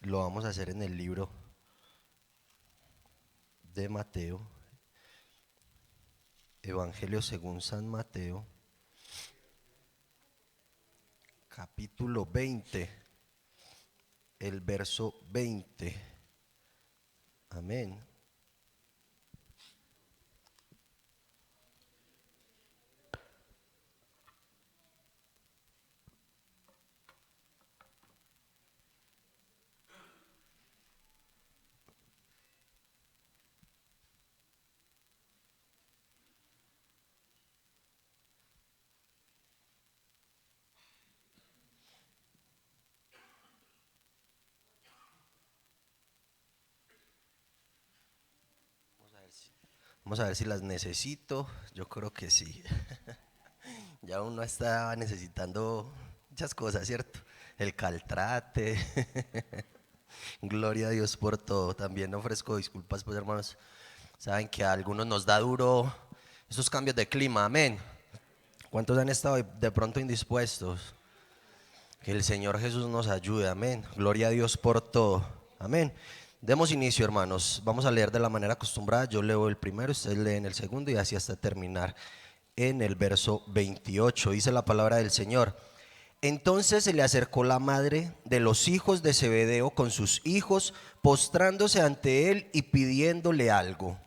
Lo vamos a hacer en el libro de Mateo, Evangelio según San Mateo, capítulo 20, el verso 20. Amén. Vamos a ver si las necesito. Yo creo que sí. Ya uno está necesitando muchas cosas, ¿cierto? El caltrate. Gloria a Dios por todo. También ofrezco disculpas, pues, hermanos. Saben que a algunos nos da duro esos cambios de clima. Amén. ¿Cuántos han estado de pronto indispuestos? Que el Señor Jesús nos ayude. Amén. Gloria a Dios por todo. Amén. Demos inicio, hermanos. Vamos a leer de la manera acostumbrada. Yo leo el primero, ustedes leen el segundo y así hasta terminar en el verso 28. Dice la palabra del Señor. Entonces se le acercó la madre de los hijos de Zebedeo con sus hijos, postrándose ante él y pidiéndole algo.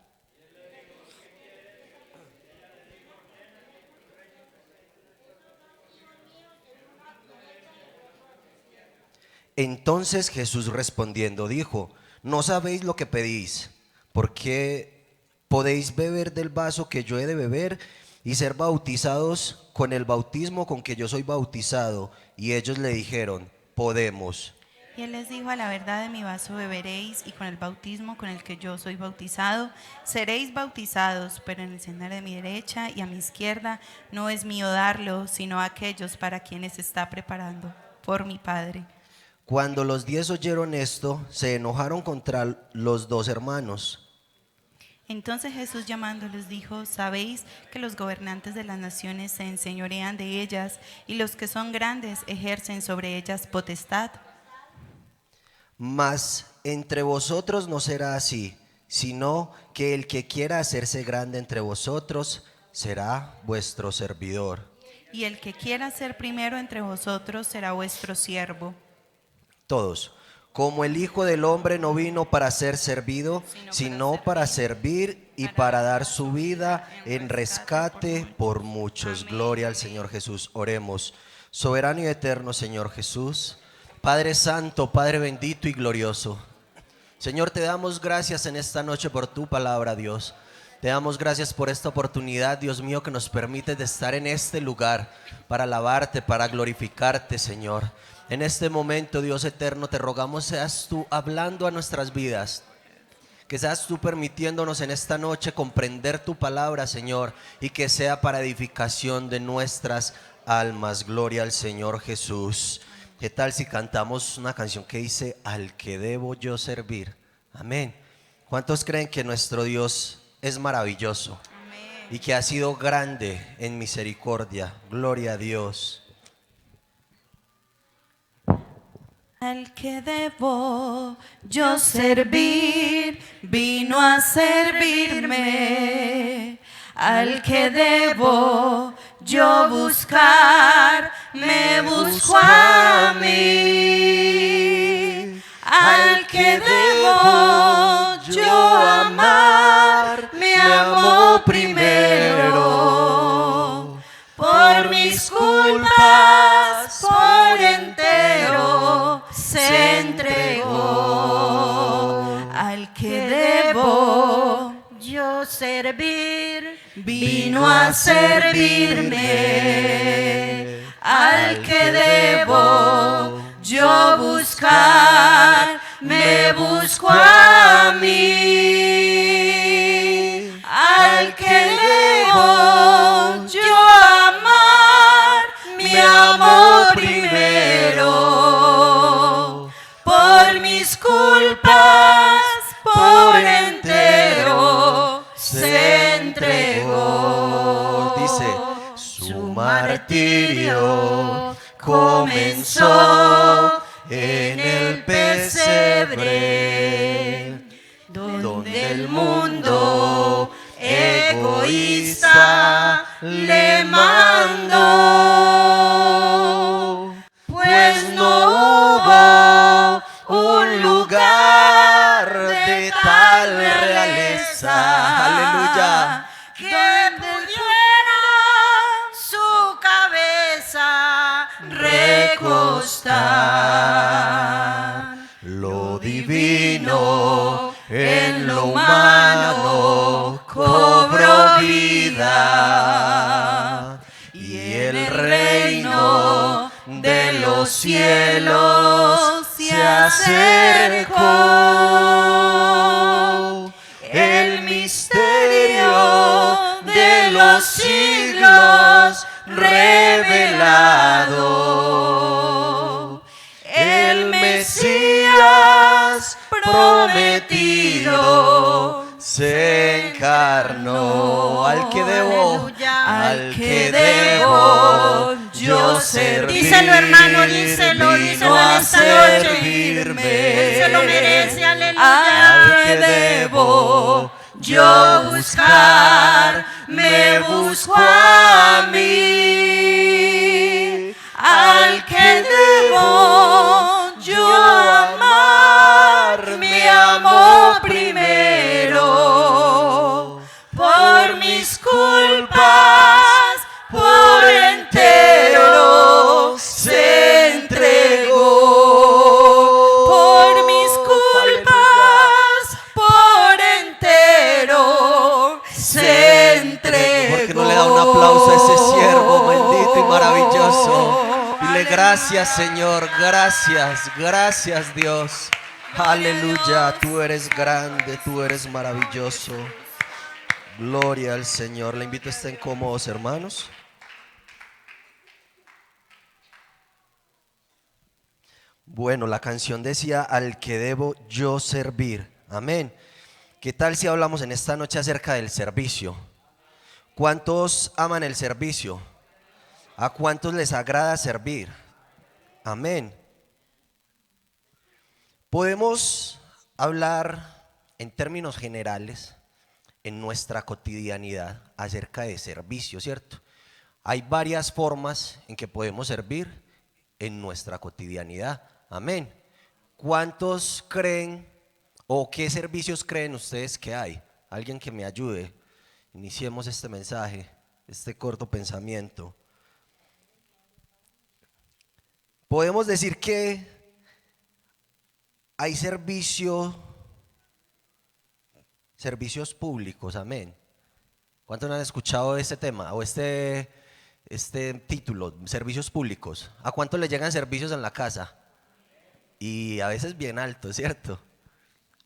Entonces Jesús respondiendo dijo: no sabéis lo que pedís. ¿Por qué podéis beber del vaso que yo he de beber y ser bautizados con el bautismo con que yo soy bautizado? Y ellos le dijeron: podemos. Y él les dijo: a la verdad de mi vaso beberéis, y con el bautismo con el que yo soy bautizado seréis bautizados, pero en el sendero de mi derecha y a mi izquierda no es mío darlo, sino a aquellos para quienes está preparando por mi Padre. Cuando los 10 oyeron esto, se enojaron contra los dos hermanos. Entonces Jesús llamándolos dijo: sabéis que los gobernantes de las naciones se enseñorean de ellas, y los que son grandes ejercen sobre ellas potestad. Mas entre vosotros no será así, sino que el que quiera hacerse grande entre vosotros será vuestro servidor. Y el que quiera ser primero entre vosotros será vuestro siervo. Todos, como el Hijo del Hombre no vino para ser servido, sino para servir y para dar su vida en rescate por muchos. Gloria al Señor Jesús. Oremos. Soberano y eterno Señor Jesús, Padre Santo, Padre bendito y glorioso, Señor, te damos gracias en esta noche por tu palabra, Dios. Te damos gracias por esta oportunidad, Dios mío, que nos permite de estar en este lugar para alabarte, para glorificarte, Señor. En este momento, Dios eterno, te rogamos seas tú hablando a nuestras vidas, que seas tú permitiéndonos en esta noche comprender tu palabra, Señor, y que sea para edificación de nuestras almas. Gloria al Señor Jesús. ¿Qué tal si cantamos una canción que dice: al que debo yo servir? Amén. ¿Cuántos creen que nuestro Dios es maravilloso y que ha sido grande en misericordia? Gloria a Dios. Al que debo yo servir, vino a servirme. Al que debo yo buscar, me busco a mí. Al que debo yo amar, me amó primero. Por mis culpas, por entero, se entregó. Al que debo yo servir, vino a servirme. Al que debo yo buscar, me busco a mí. Al que debo yo amar, me amó primero. Por mis culpas, por entero, se entregó. Dice: su martirio comenzó en el pesebre. pesebre, donde el mundo egoísta le mandó, pues no hubo un lugar de tal realeza, aleluya, que pudiera su cabeza recostar. lo divino en lo humano cobró vida, y el reino de los cielos se acercó. El misterio de los siglos revelado, el Mesías prometido se encarnó. Al que debo, Aleluya. al que debo yo servir. Díselo, hermano, díselo en vino a esta noche. servirme. Él se lo merece, aleluya. Al que debo yo buscar, me busco a mí. Al que debo yo amar, me amó primero. Por mis culpas, por entero se entregó. Por mis culpas, por entero se entregó. ¿Por qué no le da un aplauso a ese siervo bendito y maravilloso? Dile gracias, Señor, gracias, gracias, Dios. Aleluya, tú eres grande, tú eres maravilloso. Gloria al Señor. Le invito a estén cómodos, hermanos. Bueno, la canción decía: al que debo yo servir. Amén. ¿Qué tal si hablamos en esta noche acerca del servicio? ¿Cuántos aman el servicio? ¿A cuántos les agrada servir? Amén. Podemos hablar en términos generales en nuestra cotidianidad acerca de servicio, ¿cierto? Hay varias formas en que podemos servir en nuestra cotidianidad. Amén. ¿Cuántos creen o qué servicios creen ustedes que hay? Alguien que me ayude. Iniciemos este mensaje, este corto pensamiento. Podemos decir que hay servicios públicos, amén. ¿Cuántos han escuchado este tema o este título, servicios públicos? ¿A cuántos le llegan servicios en la casa? Y a veces bien alto, ¿cierto?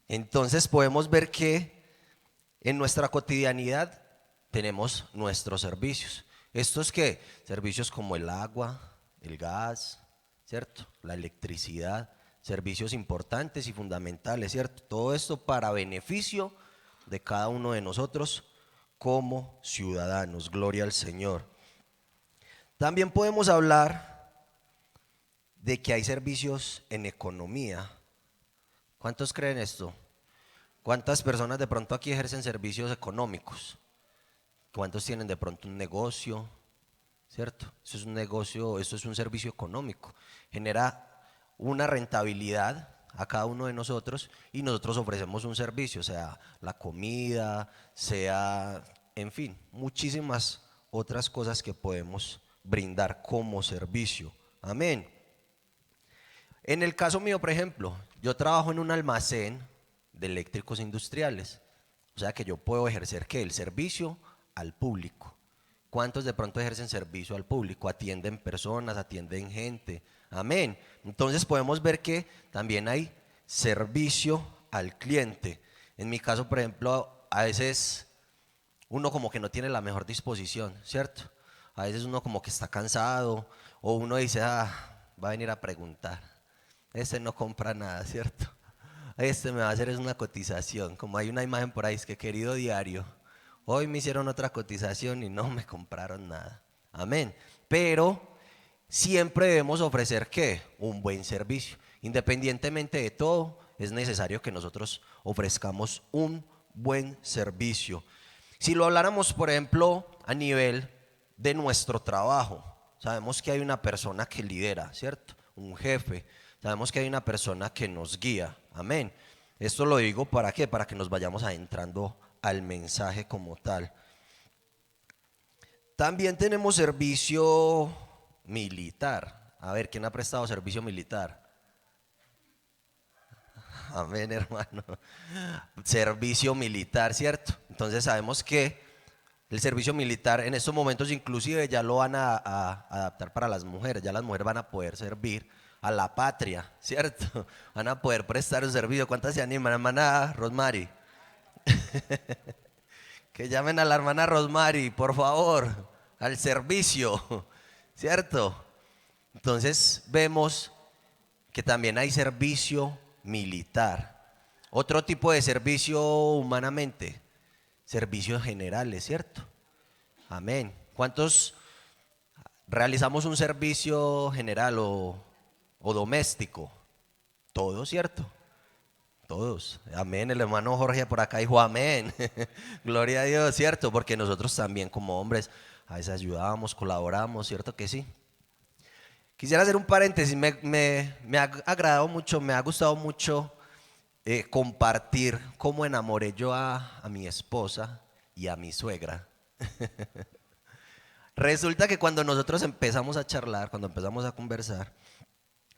Entonces podemos ver que en nuestra cotidianidad tenemos nuestros servicios. Estos que servicios como el agua, el gas, ¿cierto? La electricidad, servicios importantes y fundamentales, ¿cierto? Todo esto para beneficio de cada uno de nosotros como ciudadanos. Gloria al Señor. También podemos hablar de que hay servicios en economía. ¿Cuántos creen esto? ¿Cuántas personas de pronto aquí ejercen servicios económicos? ¿Cuántos tienen de pronto un negocio? ¿Cierto? Eso es un negocio, eso es un servicio económico. Genera una rentabilidad a cada uno de nosotros y nosotros ofrecemos un servicio, sea la comida, sea, en fin, muchísimas otras cosas que podemos brindar como servicio. Amén. En el caso mío, por ejemplo, yo trabajo en un almacén de eléctricos industriales, o sea que yo puedo ejercer ¿qué? El servicio al público. ¿Cuántos de pronto ejercen servicio al público? Atienden personas, atienden gente. Amén. Entonces podemos ver que también hay servicio al cliente. En mi caso, por ejemplo, a veces uno como que no tiene la mejor disposición, ¿cierto? A veces uno como que está cansado o uno dice, va a venir a preguntar. Este no compra nada, ¿cierto? Este me va a hacer es una cotización. Como hay una imagen por ahí, es que querido diario, hoy me hicieron otra cotización y no me compraron nada. Amén. Pero siempre debemos ofrecer ¿qué? Un buen servicio. Independientemente de todo, es necesario que nosotros ofrezcamos un buen servicio. Si lo habláramos, por ejemplo, a nivel de nuestro trabajo, sabemos que hay una persona que lidera, ¿cierto? Un jefe. Sabemos que hay una persona que nos guía. Amén. Esto lo digo ¿para qué? Para que nos vayamos adentrando al mensaje como tal. También tenemos servicio militar. A ver, ¿quién ha prestado servicio militar? Amén, hermano. Servicio militar, ¿cierto? Entonces sabemos que el servicio militar en estos momentos inclusive ya lo van a adaptar para las mujeres. Ya las mujeres van a poder servir a la patria, ¿cierto? Van a poder prestar un servicio. ¿Cuántas se animan, hermana Rosmary? Que llamen a la hermana Rosmary, por favor, al servicio, ¿cierto? Entonces vemos que también hay servicio militar. Otro tipo de servicio humanamente, servicios generales, ¿cierto? Amén. ¿Cuántos realizamos un servicio general o doméstico? Todos, ¿cierto? Todos. Amén. El hermano Jorge por acá dijo amén. Gloria a Dios, ¿cierto? Porque nosotros también como hombres a veces ayudamos, colaboramos, ¿cierto que sí? Quisiera hacer un paréntesis. Me ha agradado mucho, me ha gustado mucho compartir cómo enamoré yo a mi esposa y a mi suegra. Resulta que cuando nosotros empezamos a charlar, cuando empezamos a conversar,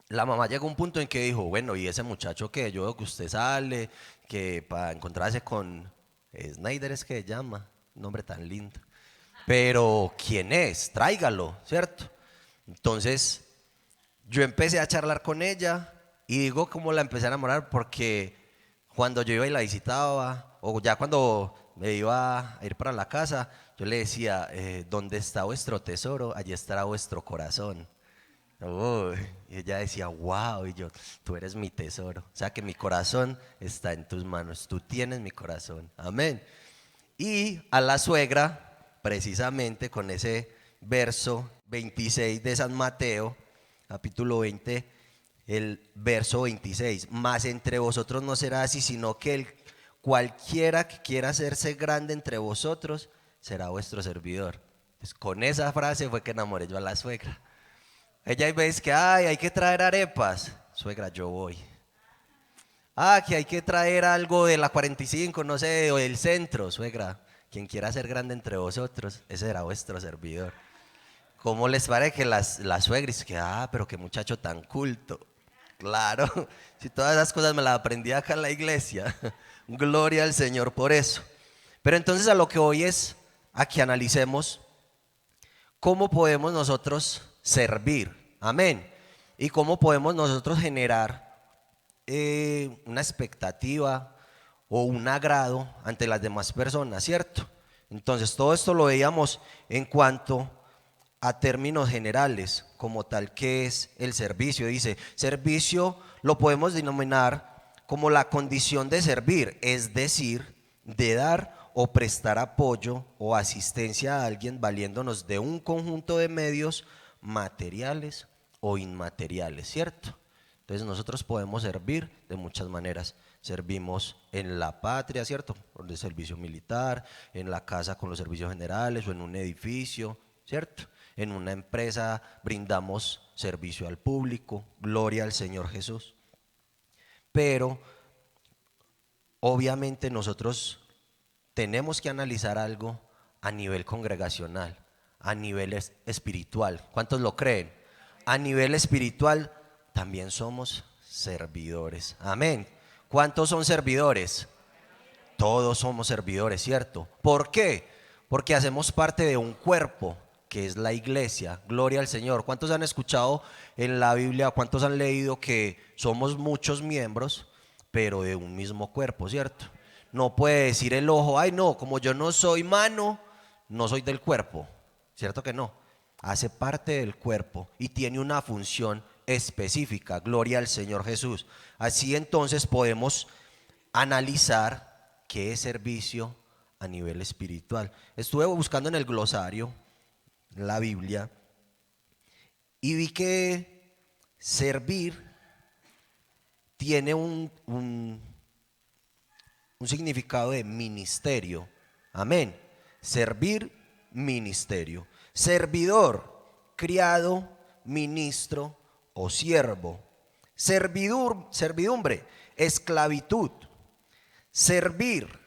la mamá llegó a un punto en que dijo, bueno, y ese muchacho que yo veo que usted sale, que para encontrarse con Snyder es que se llama, un nombre tan lindo. Pero, ¿quién es? Tráigalo, ¿cierto? Entonces, yo empecé a charlar con ella y digo cómo la empecé a enamorar porque cuando yo iba y la visitaba, o ya cuando me iba a ir para la casa, yo le decía, ¿dónde está vuestro tesoro? Allí estará vuestro corazón. Uy, y ella decía, wow, y yo, tú eres mi tesoro. O sea que mi corazón está en tus manos, tú tienes mi corazón. Amén. Y a la suegra, precisamente con ese verso 26 de San Mateo, capítulo 20, el verso 26, mas entre vosotros no será así, sino que cualquiera que quiera hacerse grande entre vosotros será vuestro servidor. Pues con esa frase fue que enamoré yo a la suegra. Ella ves que hay que traer arepas. Suegra, yo voy. Que hay que traer algo de la 45, no sé, o del centro. Suegra, quien quiera ser grande entre vosotros, ese será vuestro servidor. ¿Cómo les parece que las suegras? Que, pero qué muchacho tan culto. Claro, si todas esas cosas me las aprendí acá en la iglesia. Gloria al Señor por eso. Pero entonces a lo que hoy es a que analicemos cómo podemos nosotros servir, amén, y cómo podemos nosotros generar una expectativa o un agrado ante las demás personas, ¿cierto? Entonces todo esto lo veíamos en cuanto a términos generales, como tal que es el servicio. Dice, servicio lo podemos denominar como la condición de servir, es decir, de dar o prestar apoyo o asistencia a alguien valiéndonos de un conjunto de medios materiales o inmateriales, ¿cierto? Entonces nosotros podemos servir de muchas maneras. Servimos en la patria, ¿cierto? Por el servicio militar, en la casa con los servicios generales o en un edificio, ¿cierto? En una empresa brindamos servicio al público, gloria al Señor Jesús. Pero obviamente nosotros tenemos que analizar algo a nivel congregacional, a nivel espiritual. ¿Cuántos lo creen? A nivel espiritual también somos servidores. Amén. ¿Cuántos son servidores? Todos somos servidores, ¿cierto? ¿Por qué? Porque hacemos parte de un cuerpo que es la iglesia. Gloria al Señor. ¿Cuántos han escuchado en la Biblia? ¿Cuántos han leído que somos muchos miembros, pero de un mismo cuerpo, ¿cierto? No puede decir el ojo, no, como yo no soy mano, no soy del cuerpo. ¿Cierto que no? Hace parte del cuerpo y tiene una función específica. Gloria al Señor Jesús. Así entonces podemos analizar qué es servicio a nivel espiritual. Estuve buscando en el glosario, en la Biblia, y vi que servir tiene un significado de ministerio. Amén. Servir, ministerio. Servidor, criado, ministro o siervo. Servidumbre, esclavitud. Servir,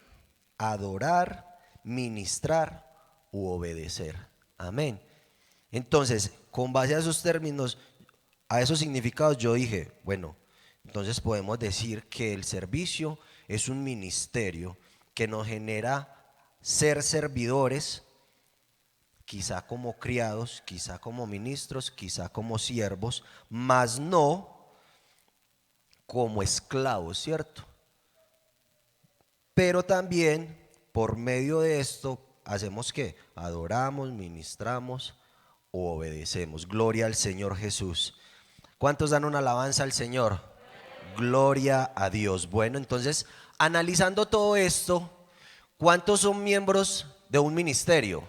adorar, ministrar u obedecer. Amén. Entonces, con base a esos términos, a esos significados, yo dije, bueno, entonces podemos decir que el servicio es un ministerio que nos genera ser servidores, quizá como criados, quizá como ministros, quizá como siervos, mas no como esclavos, ¿cierto? Pero también por medio de esto hacemos que adoramos, ministramos o obedecemos. Gloria al Señor Jesús. ¿Cuántos dan una alabanza al Señor? Gloria a Dios. Bueno, entonces, analizando todo esto, ¿cuántos son miembros de un ministerio?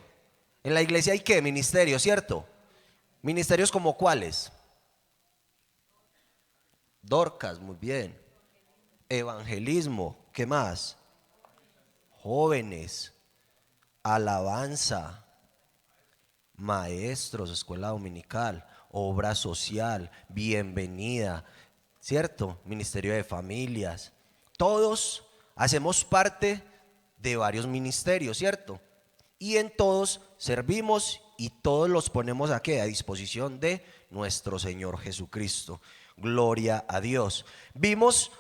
En la iglesia hay ¿qué? Ministerios, ¿cierto? ¿Ministerios como cuáles? Dorcas, muy bien. Evangelismo, ¿qué más? Jóvenes, alabanza, maestros, escuela dominical, obra social, bienvenida, ¿cierto? Ministerio de familias. Todos hacemos parte de varios ministerios, ¿cierto? Y en todos servimos y todos los ponemos aquí a disposición de nuestro Señor Jesucristo. Gloria a Dios. Vimos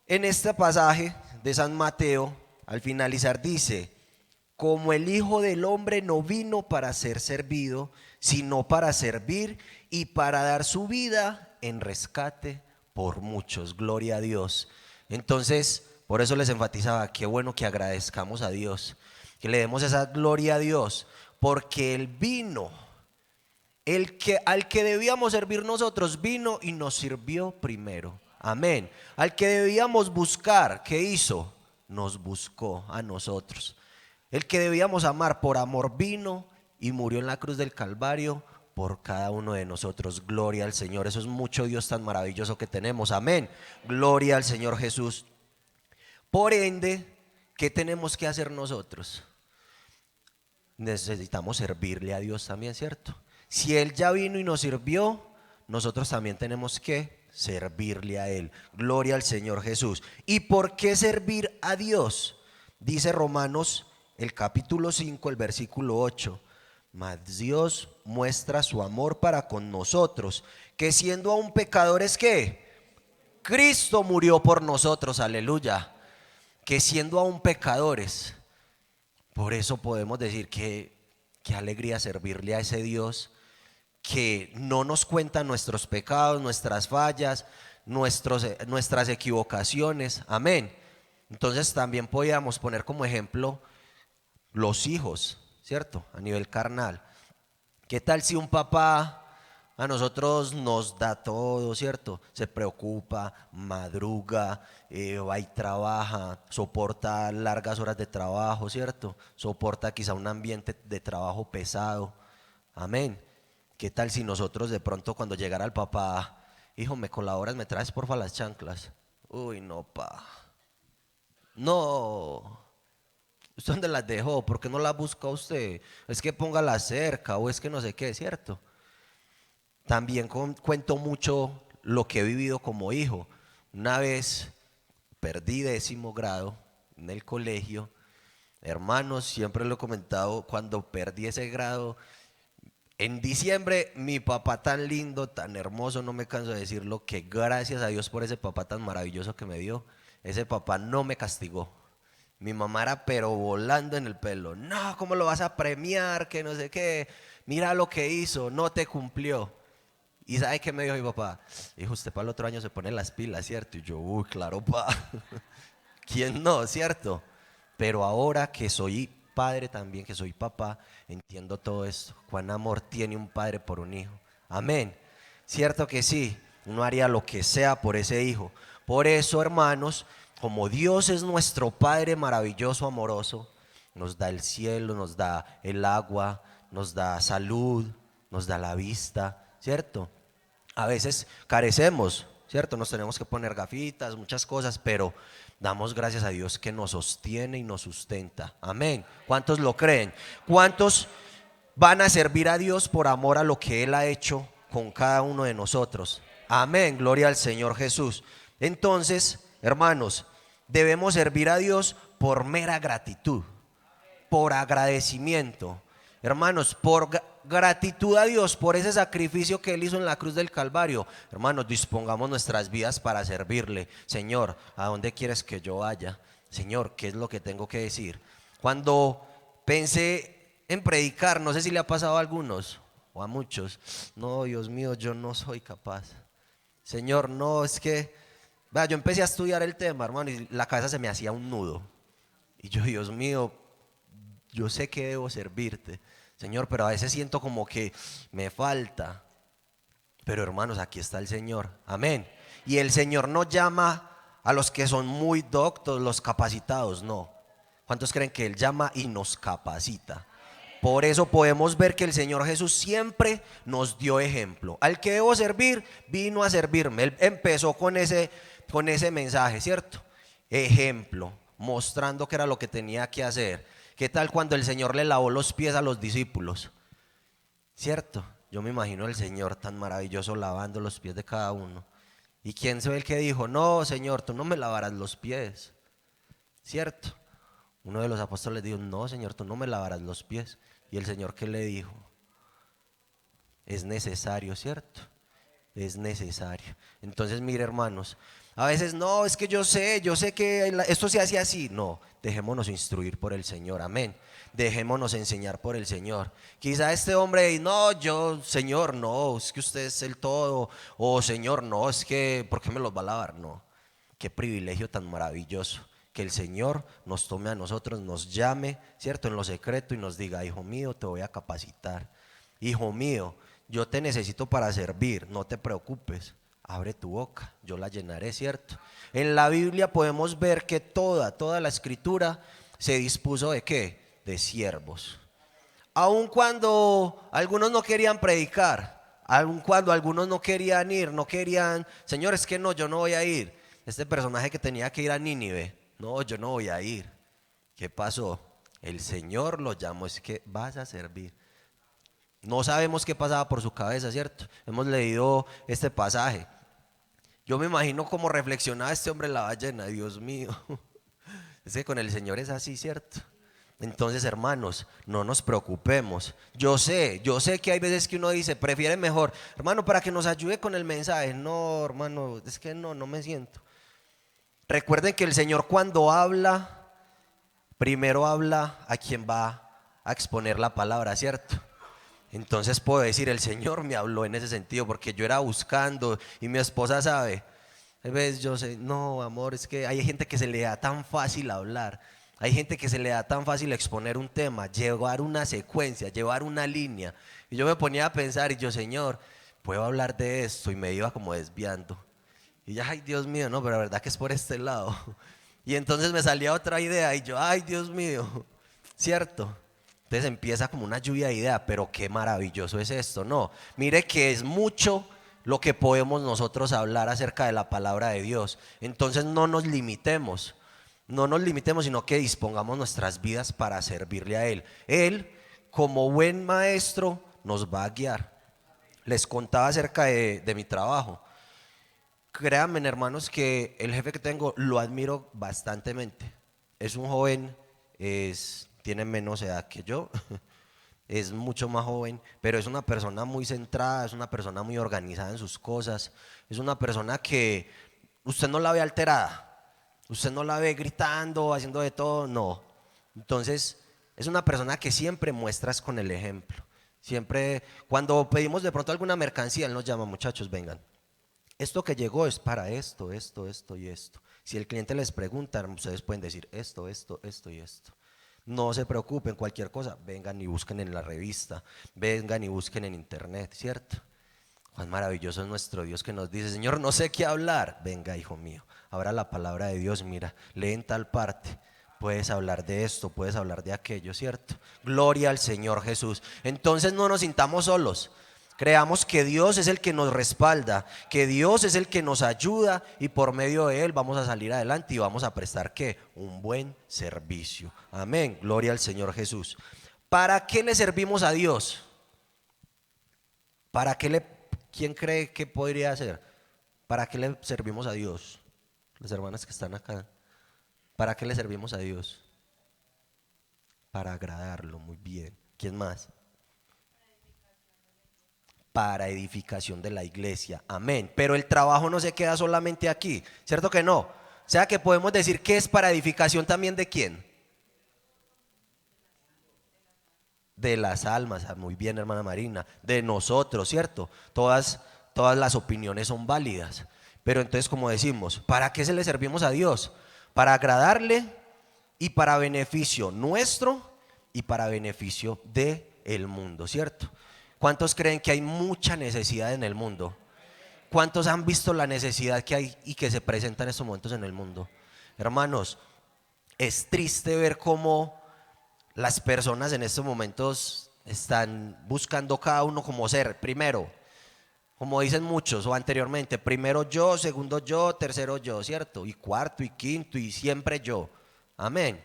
en este pasaje de San Mateo, al finalizar dice, como el Hijo del Hombre no vino para ser servido, sino para servir y para dar su vida en rescate por muchos. Gloria a Dios. Entonces, por eso les enfatizaba, qué bueno que agradezcamos a Dios, que le demos esa gloria a Dios, porque Él vino, al que debíamos servir nosotros, vino y nos sirvió primero. Amén. Al que debíamos buscar, ¿qué hizo? Nos buscó a nosotros. El que debíamos amar, por amor vino y murió en la cruz del Calvario por cada uno de nosotros. Gloria al Señor. Eso es mucho Dios tan maravilloso que tenemos. Amén. Gloria al Señor Jesús. Por ende, ¿qué tenemos que hacer nosotros? Necesitamos servirle a Dios también, ¿cierto? Si Él ya vino y nos sirvió, nosotros también tenemos que servirle a Él. Gloria al Señor Jesús. ¿Y por qué servir a Dios? Dice Romanos el capítulo 5, el versículo 8. Mas Dios muestra su amor para con nosotros, que siendo aún pecadores, ¿qué? Cristo murió por nosotros, aleluya. Que siendo aún pecadores, por eso podemos decir que qué alegría servirle a ese Dios que no nos cuenta nuestros pecados, nuestras fallas, nuestras equivocaciones. Amén. Entonces también podíamos poner como ejemplo los hijos, ¿cierto? A nivel carnal. ¿Qué tal si un papá a nosotros nos da todo, ¿cierto? Se preocupa, madruga, va y trabaja, soporta largas horas de trabajo, ¿cierto? Soporta quizá un ambiente de trabajo pesado. Amén. ¿Qué tal si nosotros de pronto cuando llegara el papá, hijo, me colaboras, me traes porfa las chanclas? Uy, no, pa. No. ¿Usted dónde las dejó? ¿Por qué no las busca usted? Es que póngala cerca o es que no sé qué, ¿cierto? También cuento mucho lo que he vivido como hijo. Una vez perdí 10º grado en el colegio. Hermanos, siempre lo he comentado, cuando perdí ese grado, en diciembre, mi papá tan lindo, tan hermoso, no me canso de decirlo, que gracias a Dios por ese papá tan maravilloso que me dio, ese papá no me castigó. Mi mamá era pero volando en el pelo. No, ¿cómo lo vas a premiar? Que no sé qué. Mira lo que hizo, no te cumplió. ¿Y sabe qué me dijo mi papá? Dijo, usted para el otro año se pone las pilas, ¿cierto? Y yo, uy, claro, pa. ¿Quién no, cierto? Pero ahora que soy padre también, que soy papá, entiendo todo esto. Cuán amor tiene un padre por un hijo. Amén. Cierto que sí, uno haría lo que sea por ese hijo. Por eso, hermanos, como Dios es nuestro Padre maravilloso, amoroso, nos da el cielo, nos da el agua, nos da salud, nos da la vista, ¿cierto? A veces carecemos, ¿cierto? ¿cierto? Nos tenemos que poner gafitas, muchas cosas, pero damos gracias a Dios que nos sostiene y nos sustenta. Amén. ¿Cuántos lo creen? ¿Cuántos van a servir a Dios por amor a lo que Él ha hecho con cada uno de nosotros? Amén, gloria al Señor Jesús. Entonces, hermanos, debemos servir a Dios por mera gratitud, por agradecimiento. Hermanos, por gratitud a Dios, por ese sacrificio que Él hizo en la cruz del Calvario. Hermanos, dispongamos nuestras vidas para servirle. Señor, ¿a dónde quieres que yo vaya? Señor, ¿qué es lo que tengo que decir? Cuando pensé en predicar, no sé si le ha pasado a algunos o a muchos, no, Dios mío, yo no soy capaz. Señor, no, es que, vea, yo empecé a estudiar el tema, hermano, y la cabeza se me hacía un nudo. Y yo, Dios mío, yo sé que debo servirte, Señor, pero a veces siento como que me falta. Pero hermanos, aquí está el Señor, amén. Y el Señor no llama a los que son muy doctos, los capacitados, no. ¿Cuántos creen que Él llama y nos capacita? Por eso podemos ver que el Señor Jesús siempre nos dio ejemplo. Al que debo servir, vino a servirme. Él empezó con ese mensaje, ¿cierto? Ejemplo, mostrando que era lo que tenía que hacer. ¿Qué tal cuando el Señor le lavó los pies a los discípulos? ¿Cierto? Yo me imagino al Señor tan maravilloso lavando los pies de cada uno. ¿Y quién fue el que dijo, no, Señor, tú no me lavarás los pies? ¿Cierto? Uno de los apóstoles dijo, no, Señor, tú no me lavarás los pies. Y el Señor, ¿qué le dijo? Es necesario, ¿cierto? Es necesario. Entonces, mire, hermanos, a veces no, es que yo sé que esto se hace así. No, dejémonos instruir por el Señor, amén. Dejémonos enseñar por el Señor. Quizá este hombre, no, yo, Señor, no, es que usted es el todo. O Señor, no, es que, ¿por qué me los va a lavar? No, qué privilegio tan maravilloso. Que el Señor nos tome a nosotros, nos llame, ¿cierto? En lo secreto y nos diga, hijo mío, te voy a capacitar. Hijo mío, yo te necesito para servir, no te preocupes. Abre tu boca, yo la llenaré, ¿cierto? En la Biblia podemos ver que toda la escritura se dispuso ¿de qué? De siervos. Aun cuando algunos no querían predicar, aun cuando algunos no querían ir, no querían, Señor, es que no, yo no voy a ir. Este personaje que tenía que ir a Nínive, no, yo no voy a ir. ¿Qué pasó? El Señor lo llamó, es que vas a servir. No sabemos qué pasaba por su cabeza, ¿cierto? Hemos leído este pasaje. Yo me imagino cómo reflexionaba este hombre en la ballena, Dios mío. Es que con el Señor es así, ¿cierto? Entonces, hermanos, no nos preocupemos. Yo sé que hay veces que uno dice, prefiere mejor, hermano, para que nos ayude con el mensaje. No, hermano, es que no me siento. Recuerden que el Señor cuando habla, primero habla a quien va a exponer la palabra, ¿cierto? Entonces puedo decir, el Señor me habló en ese sentido porque yo era buscando y mi esposa sabe. A veces yo sé, no, amor, es que hay gente que se le da tan fácil hablar, hay gente que se le da tan fácil exponer un tema, llevar una secuencia, llevar una línea. Y yo me ponía a pensar y yo, Señor, puedo hablar de esto, y me iba como desviando. Y ya, ay, Dios mío, no, pero la verdad que es por este lado. Y entonces me salía otra idea y yo, ay, Dios mío, ¿cierto? Entonces empieza como una lluvia de ideas, pero qué maravilloso es esto, ¿no? Mire que es mucho lo que podemos nosotros hablar acerca de la palabra de Dios. Entonces no nos limitemos, sino que dispongamos nuestras vidas para servirle a Él. Él, como buen maestro, nos va a guiar. Les contaba acerca de mi trabajo. Créanme, hermanos, que el jefe que tengo lo admiro bastantemente. Es un joven, tiene menos edad que yo, es mucho más joven, pero es una persona muy centrada, es una persona muy organizada en sus cosas, es una persona que usted no la ve alterada, usted no la ve gritando, haciendo de todo, no. Entonces, es una persona que siempre muestras con el ejemplo. Siempre, cuando pedimos de pronto alguna mercancía, él nos llama, muchachos, vengan. Esto que llegó es para esto y esto. Si el cliente les pregunta, ustedes pueden decir esto y esto. No se preocupen, cualquier cosa, vengan y busquen en la revista, vengan y busquen en internet, ¿cierto? Cuán maravilloso es nuestro Dios que nos dice, Señor, no sé qué hablar. Venga, hijo mío, ahora la palabra de Dios, mira, lee en tal parte. Puedes hablar de esto, puedes hablar de aquello, ¿cierto? Gloria al Señor Jesús. Entonces no nos sintamos solos. Creamos que Dios es el que nos respalda, que Dios es el que nos ayuda y por medio de Él vamos a salir adelante y vamos a prestar ¿qué? Un buen servicio. Amén, gloria al Señor Jesús. ¿Para qué le servimos a Dios? ¿Quién cree que podría ser? ¿Para qué le servimos a Dios? Las hermanas que están acá. ¿Para qué le servimos a Dios? Para agradarlo, muy bien. ¿Quién más? Para edificación de la iglesia, amén. Pero el trabajo no se queda solamente aquí, ¿cierto que no? O sea que podemos decir que es para edificación también de quién? De las almas, muy bien hermana Marina, de nosotros, ¿cierto? Todas las opiniones son válidas, pero entonces como decimos, ¿para qué se le servimos a Dios? Para agradarle y para beneficio nuestro y para beneficio del mundo, ¿cierto? ¿Cuántos creen que hay mucha necesidad en el mundo? ¿Cuántos han visto la necesidad que hay y que se presenta en estos momentos en el mundo? Hermanos, es triste ver cómo las personas en estos momentos están buscando cada uno como ser, primero, como dicen muchos o anteriormente, primero yo, segundo yo, tercero yo, ¿cierto? Y cuarto y quinto y siempre yo. Amén.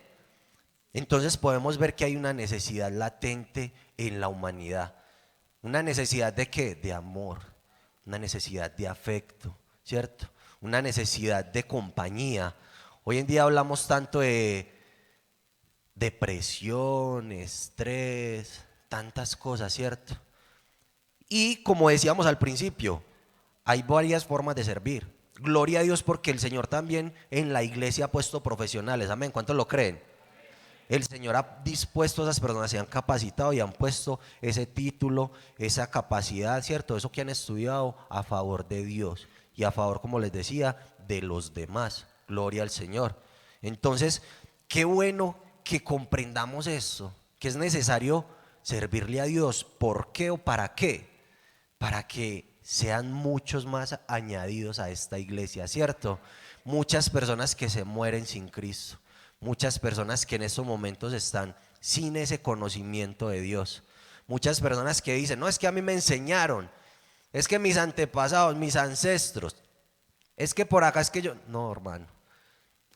Entonces podemos ver que hay una necesidad latente en la humanidad. ¿Una necesidad de qué? De amor, una necesidad de afecto, ¿cierto? Una necesidad de compañía. Hoy en día hablamos tanto de depresión, estrés, tantas cosas, ¿cierto? Y como decíamos al principio, hay varias formas de servir. Gloria a Dios porque el Señor también en la iglesia ha puesto profesionales, amén. ¿Cuántos lo creen? El Señor ha dispuesto a esas personas, se han capacitado y han puesto ese título, esa capacidad, ¿cierto? Eso que han estudiado a favor de Dios y a favor, como les decía, de los demás. Gloria al Señor. Entonces, qué bueno que comprendamos eso, que es necesario servirle a Dios. ¿Por qué o para qué? Para que sean muchos más añadidos a esta iglesia, ¿cierto? Muchas personas que se mueren sin Cristo. Muchas personas que en estos momentos están sin ese conocimiento de Dios. Muchas personas que dicen, no, es que a mí me enseñaron, es que mis antepasados, mis ancestros, es que por acá es que yo... No, hermano,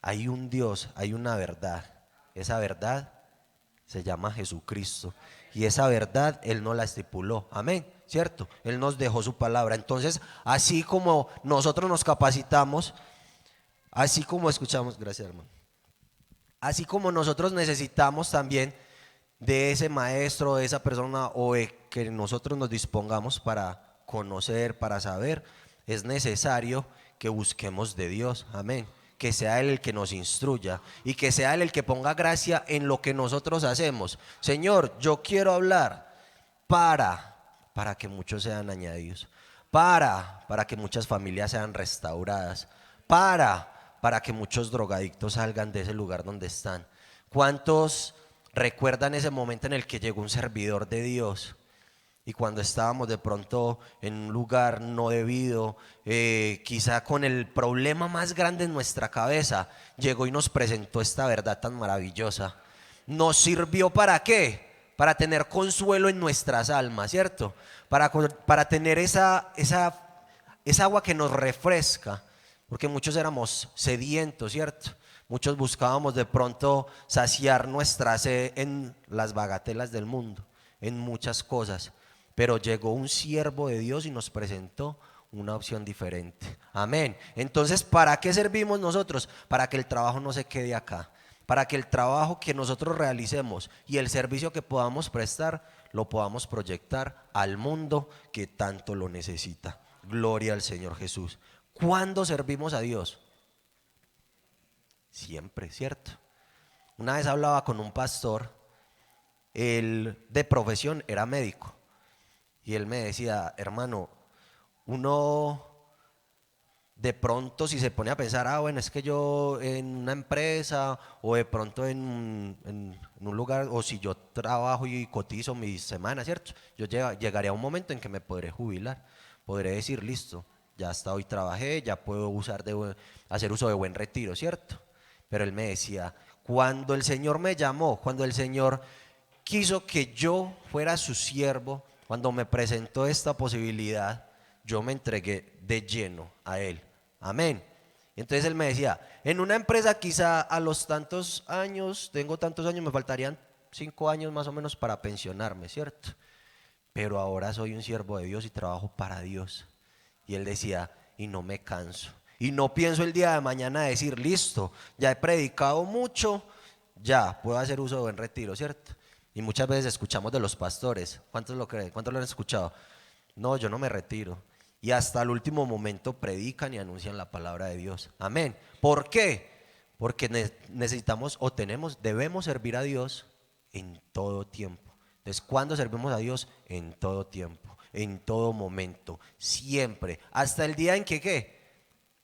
hay un Dios, hay una verdad. Esa verdad se llama Jesucristo. Y esa verdad Él no la estipuló, amén, ¿cierto? Él nos dejó su palabra. Entonces, así como nosotros nos capacitamos, así como escuchamos, gracias hermano. Así como nosotros necesitamos también de ese maestro, de esa persona o de que nosotros nos dispongamos para conocer, para saber, es necesario que busquemos de Dios, amén. Que sea Él el que nos instruya y que sea Él el que ponga gracia en lo que nosotros hacemos. Señor, yo quiero hablar para que muchos sean añadidos, para que muchas familias sean restauradas, para que muchos drogadictos salgan de ese lugar donde están. ¿Cuántos recuerdan ese momento en el que llegó un servidor de Dios? Y cuando estábamos de pronto en un lugar no debido, quizá con el problema más grande en nuestra cabeza, llegó y nos presentó esta verdad tan maravillosa. ¿Nos sirvió para qué? Para tener consuelo en nuestras almas, ¿cierto? Para tener esa agua que nos refresca. Porque muchos éramos sedientos, ¿cierto? Muchos buscábamos de pronto saciar nuestra sed en las bagatelas del mundo, en muchas cosas. Pero llegó un siervo de Dios y nos presentó una opción diferente. Amén. Entonces, ¿para qué servimos nosotros? Para que el trabajo no se quede acá. Para que el trabajo que nosotros realicemos y el servicio que podamos prestar, lo podamos proyectar al mundo que tanto lo necesita. Gloria al Señor Jesús. ¿Cuándo servimos a Dios? Siempre, ¿cierto? Una vez hablaba con un pastor, él de profesión era médico, y él me decía, hermano, uno de pronto si se pone a pensar, bueno, es que yo en una empresa o de pronto en un lugar, o si yo trabajo y cotizo mis semanas, ¿cierto? Yo llegaré a un momento en que me podré jubilar, podré decir, listo. Ya hasta hoy trabajé, ya puedo hacer uso de buen retiro, ¿cierto? Pero él me decía, cuando el Señor me llamó, cuando el Señor quiso que yo fuera su siervo, Cuando me presentó esta posibilidad, yo me entregué de lleno a Él. Amén. Entonces Él me decía, en una empresa quizá a los tantos años, tengo tantos años, me faltarían 5 años más o menos para pensionarme, ¿cierto? Pero ahora soy un siervo de Dios y trabajo para Dios. Y Él decía, y no me canso. Y no pienso el día de mañana decir, listo, ya he predicado mucho, ya puedo hacer uso de buen retiro, ¿cierto? Y muchas veces escuchamos de los pastores, ¿cuántos lo creen? ¿Cuántos lo han escuchado? No, yo no me retiro. Y hasta el último momento predican y anuncian la palabra de Dios. Amén. ¿Por qué? Porque necesitamos o debemos servir a Dios en todo tiempo. Entonces, ¿cuándo servimos a Dios? En todo tiempo, en todo momento, siempre. Hasta el día en que, ¿qué?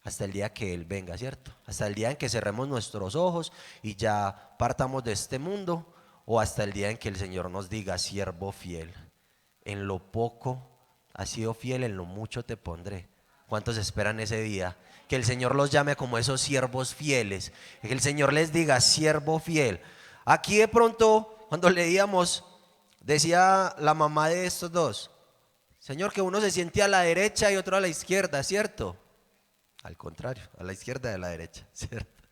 Hasta el día que Él venga, ¿cierto? Hasta el día en que cerremos nuestros ojos y ya partamos de este mundo, o hasta el día en que el Señor nos diga, siervo fiel, en lo poco has sido fiel, en lo mucho te pondré. ¿Cuántos esperan ese día? Que el Señor los llame como esos siervos fieles, que el Señor les diga, siervo fiel. Aquí de pronto, cuando leíamos, decía la mamá de estos dos, Señor, que uno se siente a la derecha y otro a la izquierda, ¿cierto? Al contrario, a la izquierda y a la derecha, ¿cierto?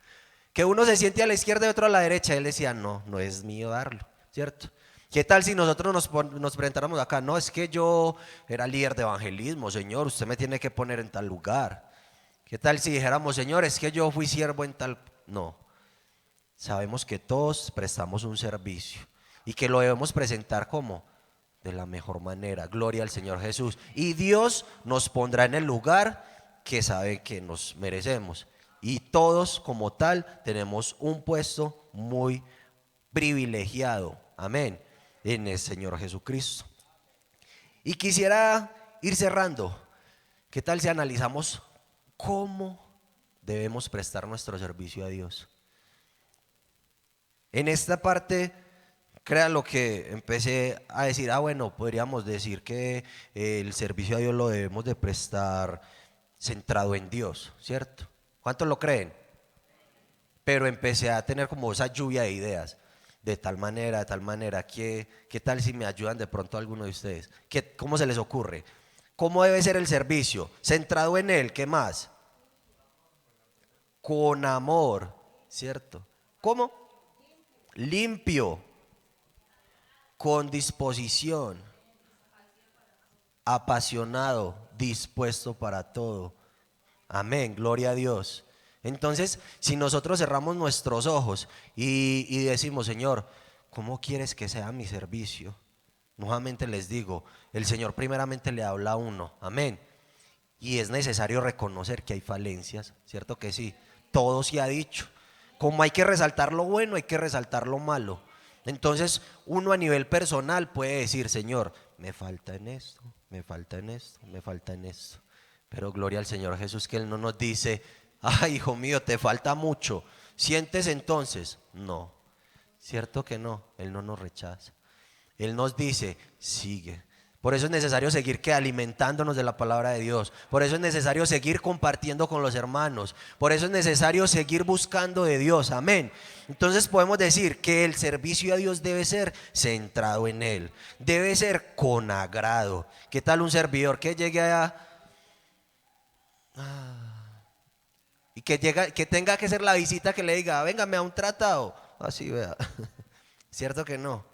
Que uno se siente a la izquierda y otro a la derecha. Él decía, no, no es mío darlo, ¿cierto? ¿Qué tal si nosotros nos presentáramos acá? No, es que yo era líder de evangelismo, Señor, usted me tiene que poner en tal lugar. ¿Qué tal si dijéramos, Señor, es que yo fui siervo en tal? No, sabemos que todos prestamos un servicio y que lo debemos presentar como de la mejor manera. Gloria al Señor Jesús. Y Dios nos pondrá en el lugar que sabe que nos merecemos. Y todos como tal tenemos un puesto muy privilegiado. Amén. En el Señor Jesucristo. Y quisiera ir cerrando. ¿Qué tal si analizamos cómo debemos prestar nuestro servicio a Dios? En esta parte, crea lo que empecé a decir, bueno, podríamos decir que el servicio a Dios lo debemos de prestar centrado en Dios, ¿cierto? ¿Cuántos lo creen? Pero empecé a tener como esa lluvia de ideas, de tal manera, ¿qué tal si me ayudan de pronto alguno de ustedes? ¿Cómo se les ocurre? ¿Cómo debe ser el servicio? Centrado en Él, ¿qué más? Con amor, ¿cierto? ¿Cómo? Limpio, con disposición, apasionado, dispuesto para todo. Amén, gloria a Dios. Entonces, si nosotros cerramos nuestros ojos y decimos, Señor, ¿cómo quieres que sea mi servicio? Nuevamente les digo, el Señor primeramente le habla a uno, amén. Y es necesario reconocer que hay falencias, ¿cierto que sí? Todo se ha dicho. Como hay que resaltar lo bueno, hay que resaltar lo malo. Entonces, uno a nivel personal puede decir, Señor, me falta en esto, me falta en esto, me falta en esto. Pero gloria al Señor Jesús, que Él no nos dice, ay, hijo mío, te falta mucho, ¿sientes entonces? No, cierto que no, Él no nos rechaza. Él nos dice, sigue. Por eso es necesario seguir alimentándonos de la palabra de Dios. Por eso es necesario seguir compartiendo con los hermanos. Por eso es necesario seguir buscando de Dios. Amén. Entonces podemos decir que el servicio a Dios debe ser centrado en Él. Debe ser con agrado. ¿Qué tal un servidor que llegue allá y que tenga que ser la visita que le diga, véngame a un tratado? Así vea. ¿Cierto que no?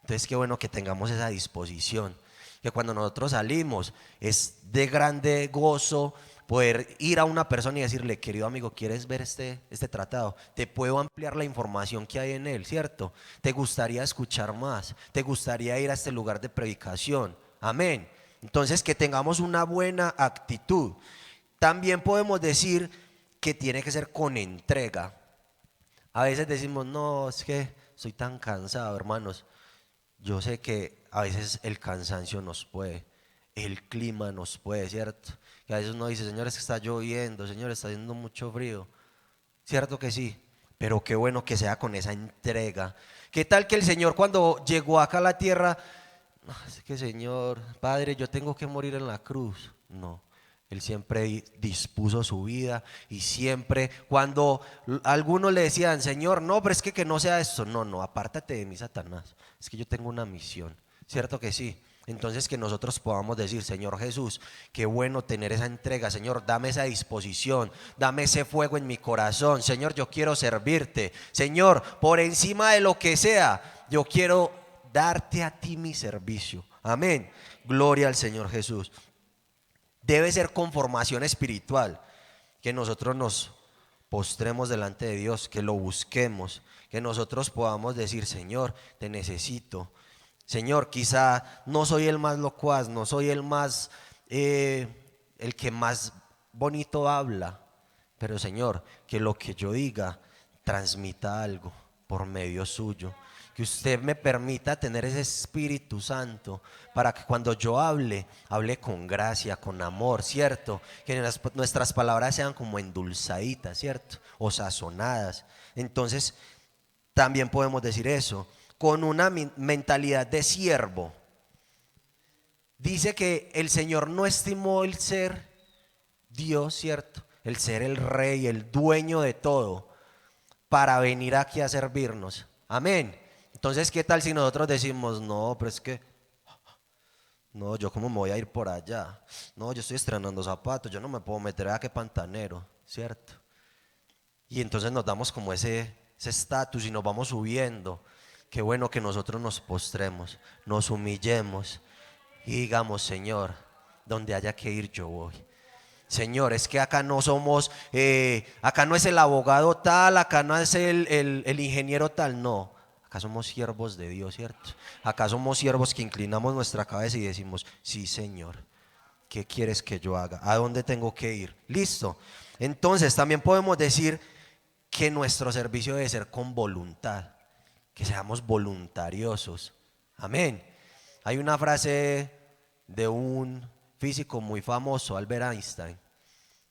Entonces qué bueno que tengamos esa disposición. Que cuando nosotros salimos es de grande gozo poder ir a una persona y decirle, querido amigo, ¿quieres ver este tratado? Te puedo ampliar la información que hay en él, ¿cierto? ¿Te gustaría escuchar más? ¿Te gustaría ir a este lugar de predicación? Amén. Entonces que tengamos una buena actitud. También podemos decir que tiene que ser con entrega. A veces decimos, no, es que estoy tan cansado, hermanos. Yo sé que a veces el cansancio nos puede, el clima nos puede, ¿cierto? Que a veces uno dice, Señor, es que está lloviendo, Señor, está haciendo mucho frío. ¿Cierto que sí? Pero qué bueno que sea con esa entrega. ¿Qué tal que el Señor cuando llegó acá a la tierra, no, es que Señor, Padre, yo tengo que morir en la cruz? No. Él siempre dispuso su vida y siempre cuando algunos le decían, Señor, no, pero es que no sea esto. No, apártate de mí, Satanás. Es que yo tengo una misión. ¿Cierto que sí? Entonces que nosotros podamos decir, Señor Jesús, qué bueno tener esa entrega. Señor, dame esa disposición, dame ese fuego en mi corazón. Señor, yo quiero servirte. Señor, por encima de lo que sea, yo quiero darte a ti mi servicio. Amén. Gloria al Señor Jesús. Debe ser conformación espiritual, que nosotros nos postremos delante de Dios, que lo busquemos, que nosotros podamos decir, Señor, te necesito. Señor, quizá no soy el más locuaz, no soy el más, el que más bonito habla, pero Señor, que lo que yo diga transmita algo por medio suyo. Que usted me permita tener ese Espíritu Santo para que cuando yo hable, hable con gracia, con amor, ¿cierto? Que nuestras palabras sean como endulzaditas, ¿cierto? O sazonadas. Entonces, también podemos decir eso, con una mentalidad de siervo. Dice que el Señor no estimó el ser Dios, ¿cierto? El ser el rey, el dueño de todo, para venir aquí a servirnos. Amén. Entonces, ¿qué tal si nosotros decimos, no, pero es que, no, yo cómo me voy a ir por allá? No, yo estoy estrenando zapatos, yo no me puedo meter a qué pantanero, ¿cierto? Y entonces nos damos como ese estatus y nos vamos subiendo. Qué bueno que nosotros nos postremos, nos humillemos y digamos, Señor, donde haya que ir yo voy. Señor, es que acá no somos, acá no es el abogado tal, acá no es el ingeniero tal, no. Acá somos siervos de Dios, ¿cierto? Acá somos siervos que inclinamos nuestra cabeza y decimos, sí, Señor, ¿qué quieres que yo haga? ¿A dónde tengo que ir? Listo. Entonces también podemos decir que nuestro servicio debe ser con voluntad, que seamos voluntariosos. Amén. Hay una frase de un físico muy famoso, Albert Einstein,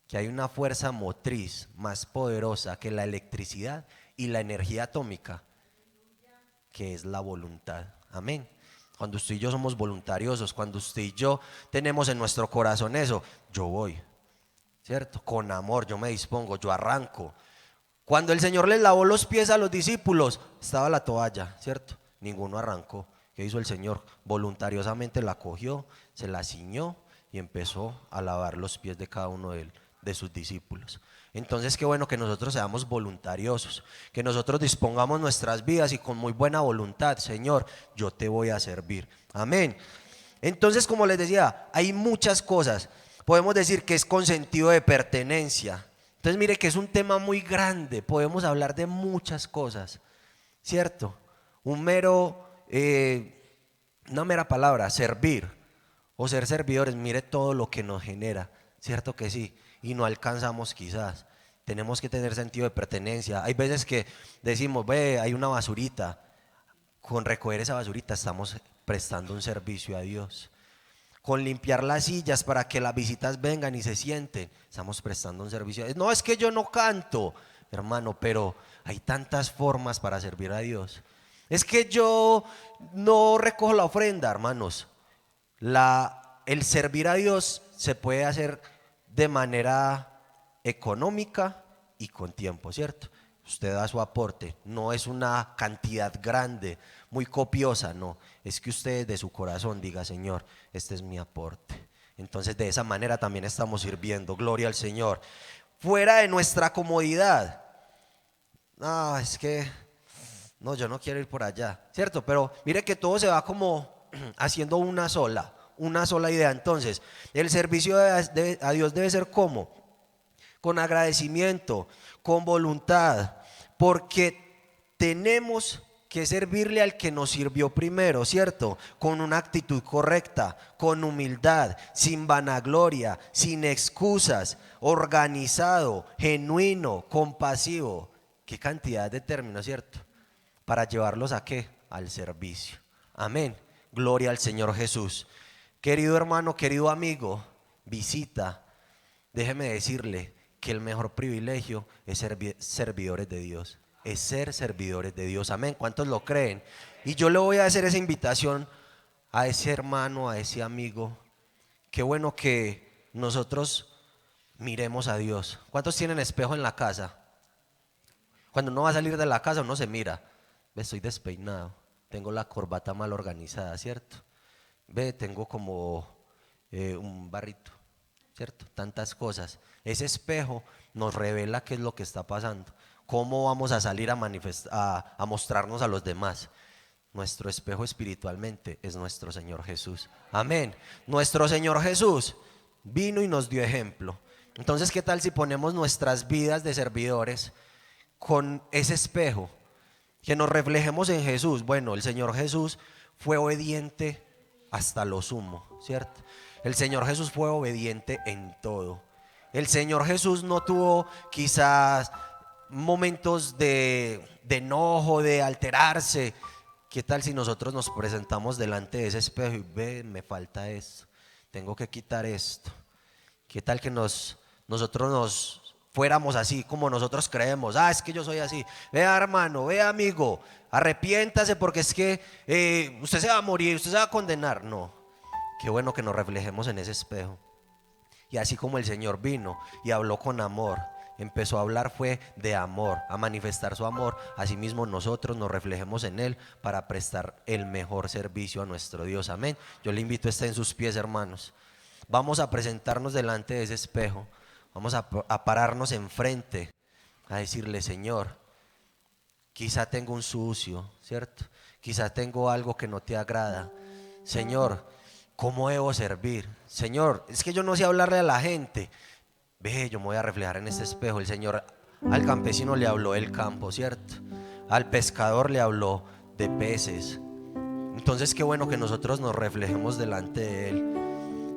que hay una fuerza motriz más poderosa que la electricidad y la energía atómica, que es la voluntad. Amén. Cuando usted y yo somos voluntariosos, cuando usted y yo tenemos en nuestro corazón eso, yo voy, ¿cierto? Con amor, yo me dispongo, yo arranco. Cuando el Señor les lavó los pies a los discípulos, estaba la toalla, ¿cierto? Ninguno arrancó. ¿Qué hizo el Señor? Voluntariosamente la cogió, se la ciñó y empezó a lavar los pies de cada uno de sus discípulos. Entonces, qué bueno que nosotros seamos voluntariosos, que nosotros dispongamos nuestras vidas y con muy buena voluntad, Señor, yo te voy a servir. Amén. Entonces, como les decía, hay muchas cosas. Podemos decir que es con sentido de pertenencia. Entonces, mire que es un tema muy grande, podemos hablar de muchas cosas, ¿cierto? Una mera palabra, servir o ser servidores, mire todo lo que nos genera, ¿cierto que sí? Y no alcanzamos quizás. Tenemos que tener sentido de pertenencia. Hay veces que decimos, ve, hay una basurita. Con recoger esa basurita estamos prestando un servicio a Dios. Con limpiar las sillas para que las visitas vengan y se sienten, estamos prestando un servicio. No es que yo no canto, hermano, pero hay tantas formas para servir a Dios. Es que yo no recojo la ofrenda, hermanos. El servir a Dios se puede hacer de manera económica y con tiempo, ¿cierto? Usted da su aporte, no es una cantidad grande, muy copiosa, no, es que usted de su corazón diga, Señor, este es mi aporte. Entonces de esa manera también estamos sirviendo, gloria al Señor. Fuera de nuestra comodidad, es que, no, yo no quiero ir por allá, ¿cierto? Pero mire que todo se va como haciendo una sola idea. Entonces, el servicio a Dios debe ser ¿cómo? Con agradecimiento, con voluntad, porque tenemos que servirle al que nos sirvió primero, ¿cierto? Con una actitud correcta, con humildad, sin vanagloria, sin excusas, organizado, genuino, compasivo. Qué cantidad de términos, ¿cierto? Para llevarlos ¿a qué? Al servicio. Amén. Gloria al Señor Jesús. Querido hermano, querido amigo, visita, déjeme decirle que el mejor privilegio es ser servidores de Dios, es ser servidores de Dios. Amén. ¿Cuántos lo creen? Y yo le voy a hacer esa invitación a ese hermano, a ese amigo. Qué bueno que nosotros miremos a Dios. ¿Cuántos tienen espejo en la casa? Cuando uno va a salir de la casa uno se mira, estoy despeinado, tengo la corbata mal organizada, ¿cierto? ve, tengo como un barrito, ¿cierto? Tantas cosas. Ese espejo nos revela qué es lo que está pasando, cómo vamos a salir a mostrarnos a los demás. Nuestro espejo espiritualmente es nuestro Señor Jesús. Amén. Nuestro Señor Jesús vino y nos dio ejemplo. Entonces, ¿qué tal si ponemos nuestras vidas de servidores con ese espejo? Que nos reflejemos en Jesús. Bueno, el Señor Jesús fue obediente hasta lo sumo, ¿cierto? El Señor Jesús fue obediente en todo. El Señor Jesús no tuvo quizás momentos de enojo, de alterarse. ¿Qué tal si nosotros nos presentamos delante de ese espejo y ve, me falta esto, tengo que quitar esto? ¿Qué tal que nosotros nos fuéramos así como nosotros creemos? Es que yo soy así. Vea, hermano, vea, amigo, arrepiéntase porque es que usted se va a morir, usted se va a condenar. No, qué bueno que nos reflejemos en ese espejo. Y así como el Señor vino y habló con amor, empezó a hablar fue de amor, a manifestar su amor. Asimismo nosotros nos reflejemos en Él para prestar el mejor servicio a nuestro Dios. Amén. Yo le invito a estar en sus pies, hermanos. Vamos a presentarnos delante de ese espejo. Vamos a pararnos enfrente, a decirle: Señor, quizá tengo un sucio, ¿cierto? Quizá tengo algo que no te agrada. Señor, ¿cómo debo servir? Señor, es que yo no sé hablarle a la gente. Ve, yo me voy a reflejar en este espejo. El Señor al campesino le habló del campo, ¿cierto? Al pescador le habló de peces. Entonces qué bueno que nosotros nos reflejemos delante de Él